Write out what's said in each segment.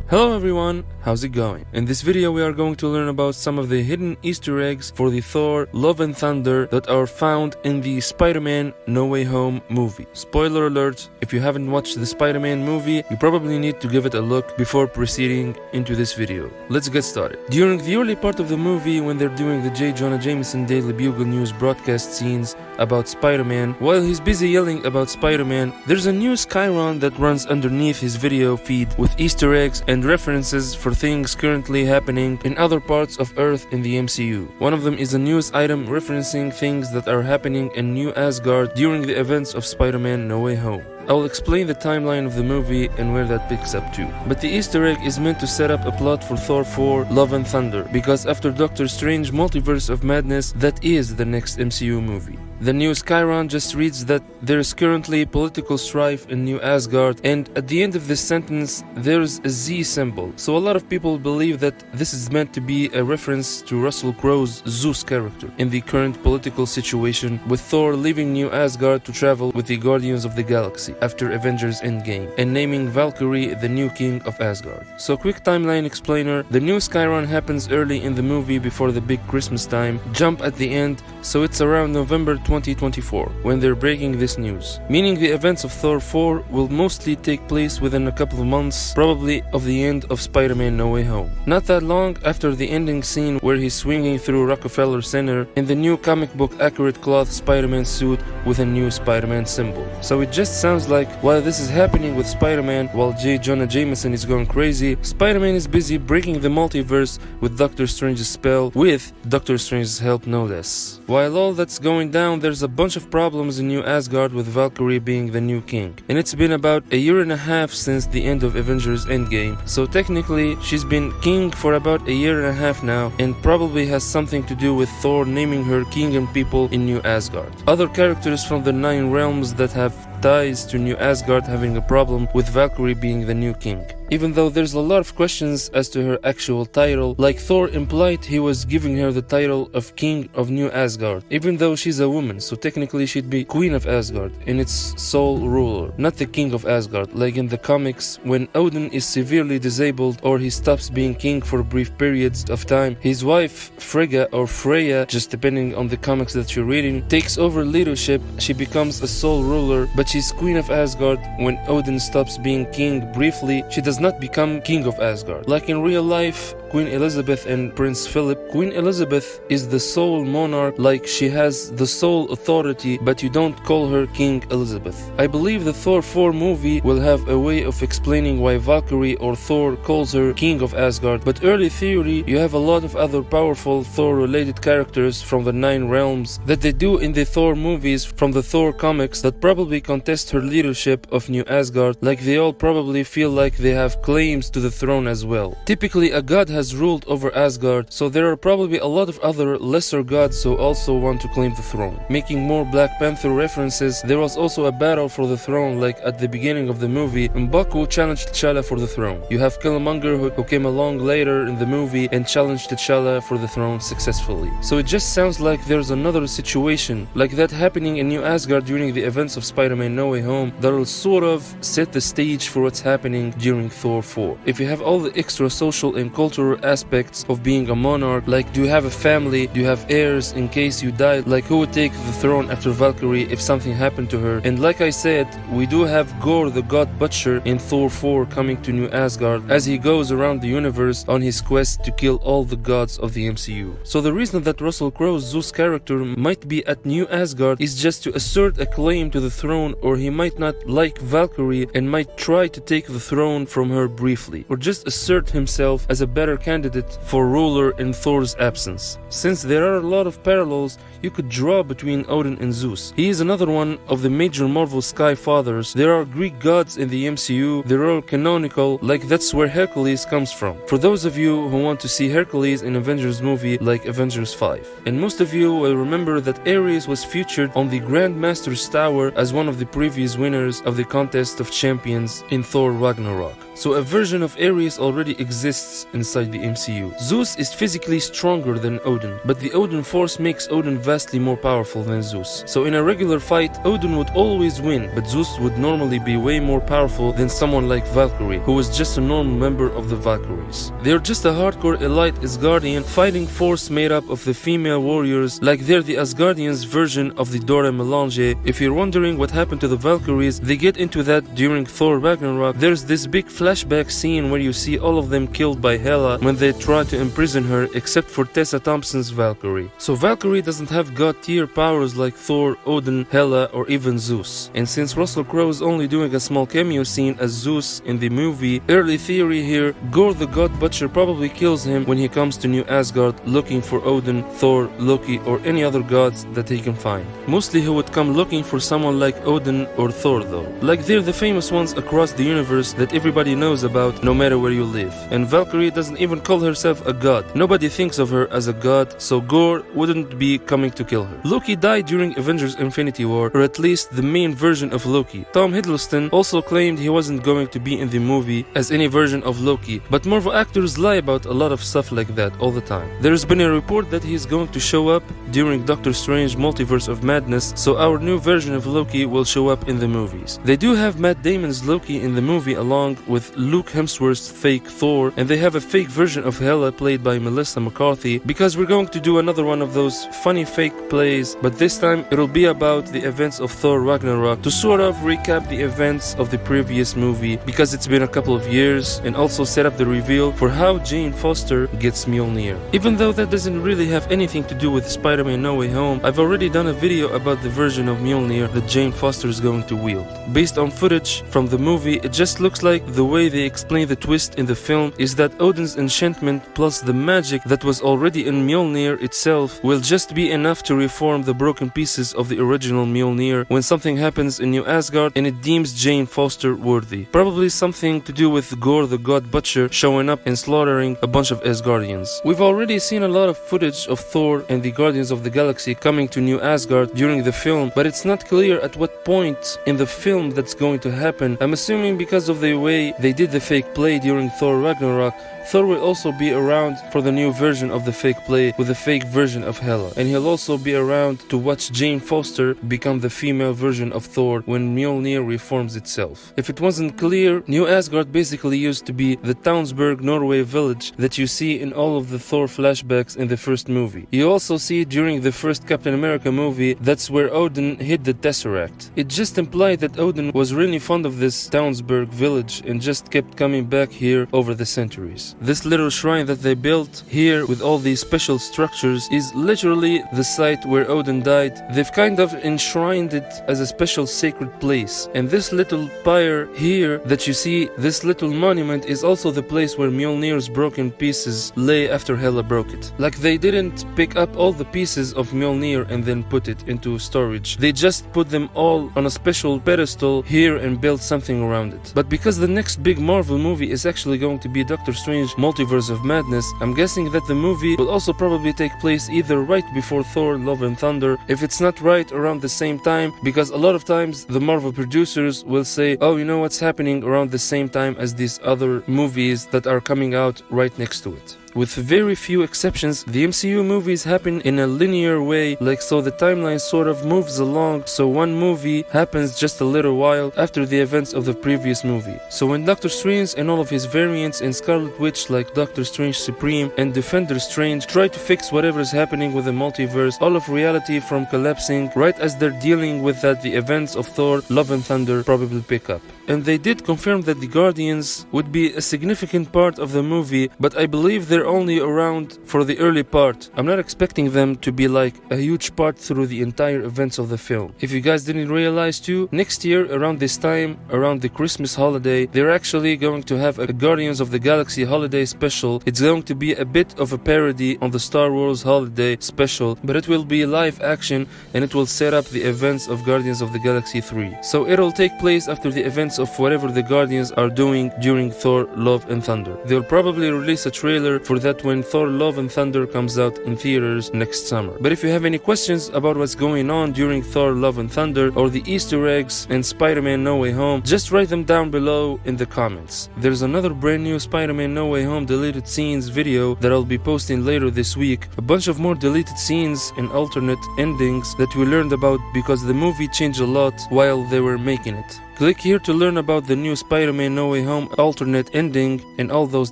Hello everyone, how's it going? In this video we are going to learn about some of the hidden Easter eggs for the Thor Love and Thunder that are found in the Spider-Man No Way Home movie. Spoiler alert, if you haven't watched the Spider-Man movie, you probably need to give it a look before proceeding into this video. Let's get started. During the early part of the movie when they're doing the J. Jonah Jameson Daily Bugle News broadcast scenes about Spider-Man, while he's busy yelling about Spider-Man, there's a news chyron that runs underneath his video feed with Easter eggs and references for things currently happening in other parts of Earth in the MCU. One of them is a news item referencing things that are happening in New Asgard during the events of Spider-Man No Way Home. I will explain the timeline of the movie and where that picks up to. But the Easter egg is meant to set up a plot for Thor 4 Love and Thunder, because after Doctor Strange Multiverse of Madness, that is the next MCU movie. The news chyron just reads that there is currently political strife in New Asgard, and at the end of this sentence there's a Z symbol. So a lot of people believe that this is meant to be a reference to Russell Crowe's Zeus character in the current political situation, with Thor leaving New Asgard to travel with the Guardians of the Galaxy after Avengers Endgame, and naming Valkyrie the new king of Asgard. So quick timeline explainer, the news chyron happens early in the movie before the big Christmas time, jump at the end, so it's around November 2024 when they're breaking this news, meaning the events of Thor 4 will mostly take place within a couple of months, probably of the end of Spider-Man No Way Home. Not that long after the ending scene where he's swinging through Rockefeller Center in the new comic book accurate cloth Spider-Man suit with a new Spider-Man symbol. So it just sounds like while this is happening with Spider-Man, while J. Jonah Jameson is going crazy, Spider-Man is busy breaking the multiverse with Doctor Strange's spell, with Doctor Strange's help no less. While all that's going down, there's a bunch of problems in New Asgard with Valkyrie being the new king. And it's been about a year and a half since the end of Avengers Endgame, so technically she's been king for about a year and a half now, and probably has something to do with Thor naming her king and people in New Asgard. Other characters from the 9 realms that have ties to New Asgard having a problem with Valkyrie being the new king. Even though there's a lot of questions as to her actual title, like Thor implied he was giving her the title of King of New Asgard, even though she's a woman, so technically she'd be Queen of Asgard and its sole ruler, not the King of Asgard, like in the comics when Odin is severely disabled or he stops being king for brief periods of time. His wife Frigga or Freya, just depending on the comics that you're reading, takes over leadership. She becomes a sole ruler, but she's Queen of Asgard. When Odin stops being king briefly, she does not become King of Asgard. Like in real life, Queen Elizabeth and Prince Philip, Queen Elizabeth is the sole monarch, like she has the sole authority, but you don't call her King Elizabeth. I believe the Thor 4 movie will have a way of explaining why Valkyrie or Thor calls her King of Asgard, but early theory, you have a lot of other powerful Thor-related characters from the 9 realms that they do in the Thor movies from the Thor comics that probably contest her leadership of New Asgard, like they all probably feel like they have claims to the throne as well. Typically, a god has ruled over Asgard, so there are probably a lot of other lesser gods who also want to claim the throne. Making more Black Panther references, there was also a battle for the throne, like at the beginning of the movie, M'Baku challenged T'Challa for the throne. You have Killmonger who came along later in the movie and challenged T'Challa for the throne successfully. So it just sounds like there's another situation like that happening in New Asgard during the events of Spider-Man No Way Home that'll sort of set the stage for what's happening during Thor 4. If you have all the extra social and cultural aspects of being a monarch, like do you have a family, do you have heirs in case you die, like who would take the throne after Valkyrie if something happened to her. And like I said, we do have Gorr the Godbutcher in Thor 4 coming to New Asgard as he goes around the universe on his quest to kill all the gods of the MCU. So the reason that Russell Crowe's Zeus character might be at New Asgard is just to assert a claim to the throne, or he might not like Valkyrie and might try to take the throne from her briefly, or just assert himself as a better candidate for ruler in Thor's absence. Since there are a lot of parallels you could draw between Odin and Zeus. He is another one of the major Marvel Sky Fathers. There are Greek gods in the MCU, they're all canonical, like that's where Hercules comes from. For those of you who want to see Hercules in Avengers movie like Avengers 5. And most of you will remember that Ares was featured on the Grandmaster's Tower as one of the previous winners of the Contest of Champions in Thor Ragnarok. So a version of Ares already exists inside in the MCU. Zeus is physically stronger than Odin, but the Odin force makes Odin vastly more powerful than Zeus. So in a regular fight, Odin would always win, but Zeus would normally be way more powerful than someone like Valkyrie, who was just a normal member of the Valkyries. They're just a hardcore elite Asgardian fighting force made up of the female warriors, like they're the Asgardians version of the Dora Melange. If you're wondering what happened to the Valkyries, they get into that during Thor Ragnarok. There's this big flashback scene where you see all of them killed by Hela when they try to imprison her, except for Tessa Thompson's Valkyrie. So Valkyrie doesn't have god tier powers like Thor, Odin, Hela, or even Zeus. And since Russell Crowe is only doing a small cameo scene as Zeus in the movie, early theory here, Gorr the Godbutcher probably kills him when he comes to New Asgard looking for Odin, Thor, Loki, or any other gods that he can find. Mostly he would come looking for someone like Odin or Thor though. Like they're the famous ones across the universe that everybody knows about no matter where you live. And Valkyrie doesn't even call herself a god. Nobody thinks of her as a god, so Gorr wouldn't be coming to kill her. Loki died during Avengers Infinity War, or at least the main version of Loki. Tom Hiddleston also claimed he wasn't going to be in the movie as any version of Loki, but Marvel actors lie about a lot of stuff like that all the time. There's been a report that he's going to show up during Doctor Strange Multiverse of Madness, so our new version of Loki will show up in the movies. They do have Matt Damon's Loki in the movie along with Luke Hemsworth's fake Thor, and they have a fake version of Hela played by Melissa McCarthy, because we're going to do another one of those funny fake plays, but this time it'll be about the events of Thor Ragnarok to sort of recap the events of the previous movie, because it's been a couple of years, and also set up the reveal for how Jane Foster gets Mjolnir. Even though that doesn't really have anything to do with Spider-Man No Way Home, I've already done a video about the version of Mjolnir that Jane Foster is going to wield. Based on footage from the movie, it just looks like the way they explain the twist in the film is that Odin's enchantment plus the magic that was already in Mjolnir itself will just be enough to reform the broken pieces of the original Mjolnir when something happens in New Asgard and it deems Jane Foster worthy. Probably something to do with Gorr the Godbutcher showing up and slaughtering a bunch of Asgardians. We've already seen a lot of footage of Thor and the Guardians of the Galaxy coming to New Asgard during the film, but it's not clear at what point in the film that's going to happen. I'm assuming because of the way they did the fake play during Thor Ragnarok, Thor will also be around for the new version of the fake play with the fake version of Hela, and he'll also be around to watch Jane Foster become the female version of Thor when Mjolnir reforms itself. If it wasn't clear, New Asgard basically used to be the Townsburg, Norway village that you see in all of the Thor flashbacks in the first movie. You also see during the first Captain America movie that's where Odin hid the Tesseract. It just implied that Odin was really fond of this Townsburg village and just kept coming back here over the centuries. This little shrine that they built here with all these special structures is literally the site where Odin died. They've kind of enshrined it as a special sacred place. And this little pyre here that you see, this little monument, is also the place where Mjolnir's broken pieces lay after Hela broke it. Like they didn't pick up all the pieces of Mjolnir and then put it into storage. They just put them all on a special pedestal here and built something around it. But because the next big Marvel movie is actually going to be Doctor Strange Multiverse of Madness, I'm guessing that the movie will also probably take place either right before Thor Love and Thunder, if it's not right around the same time, because a lot of times the Marvel producers will say, oh, you know what's happening around the same time as these other movies that are coming out right next to it. With very few exceptions, the MCU movies happen in a linear way, like so the timeline sort of moves along, so one movie happens just a little while after the events of the previous movie. So when Doctor Strange and all of his variants in Scarlet Witch like Doctor Strange Supreme and Defender Strange try to fix whatever is happening with the multiverse, all of reality from collapsing, right as they're dealing with that, the events of Thor Love and Thunder probably pick up. And they did confirm that the Guardians would be a significant part of the movie, but I believe they're only around for the early part. I'm not expecting them to be like a huge part through the entire events of the film. If you guys didn't realize too, next year around this time, around the Christmas holiday, they're actually going to have a Guardians of the Galaxy holiday special. It's going to be a bit of a parody on the Star Wars holiday special, but it will be live action and it will set up the events of Guardians of the Galaxy 3. So it'll take place after the events of whatever the Guardians are doing during Thor Love and Thunder. They'll probably release a trailer for that when Thor Love and Thunder comes out in theaters next summer. But if you have any questions about what's going on during Thor Love and Thunder or the Easter eggs in Spider-Man No Way Home, just write them down below in the comments. There's another brand new Spider-Man No Way Home deleted scenes video that I'll be posting later this week. A bunch of more deleted scenes and alternate endings that we learned about because the movie changed a lot while they were making it. Click here to learn about the new Spider-Man No Way Home alternate ending and all those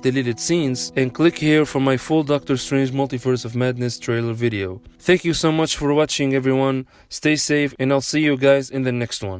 deleted scenes, and click here for my full Doctor Strange Multiverse of Madness trailer video. Thank you so much for watching, everyone. Stay safe, and I'll see you guys in the next one.